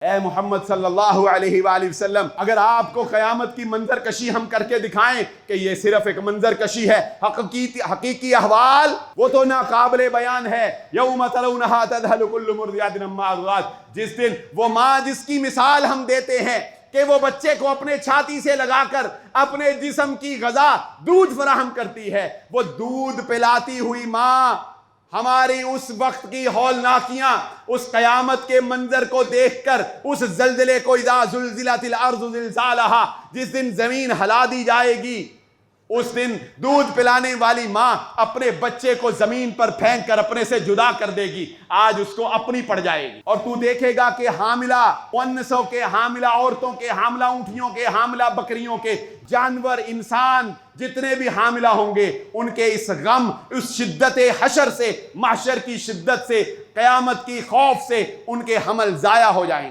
ए मोहम्मद सल्लल्लाहु अलैहि वसल्लम, अगर आपको क़यामत की मंजर कशी हम करके दिखाएं कि ये सिर्फ एक मंजर कशी है, हकीकी अहवाल वो तो नाकाबिले बयान है। यौम तरौनहा तज़हलु कुल्लु मुर्दिअतिन अम्मा अर्ज़अत, जिस दिन वो माँ जिसकी मिसाल हम देते हैं कि वो बच्चे को अपने छाती से लगाकर अपने जिस्म की ग़ज़ा दूध फराहम करती है, वो दूध पिलाती हुई माँ हमारी उस वक्त की हौलनाकियां, उस कयामत के मंजर को देखकर, उस जल्जले को, इज़ा ज़ुल्ज़िलतिल अर्ज़ु ज़िलज़ालहा, जिस दिन जमीन हिला दी जाएगी, उस दिन दूध पिलाने वाली मां अपने बच्चे को जमीन पर फेंक कर अपने से जुदा कर देगी। आज उसको अपनी पड़ जाएगी और तू देखेगा कि हामिला मुअन्नसों के, हामिला औरतों के, हामिला ऊंटियों के, हामिला बकरियों के, जानवर, इंसान जितने भी हामिला होंगे, उनके इस गम, उस शिद्दत हशर से, महशर की शिद्दत से, कयामत की खौफ से उनके हमल जाया हो जाएंगे।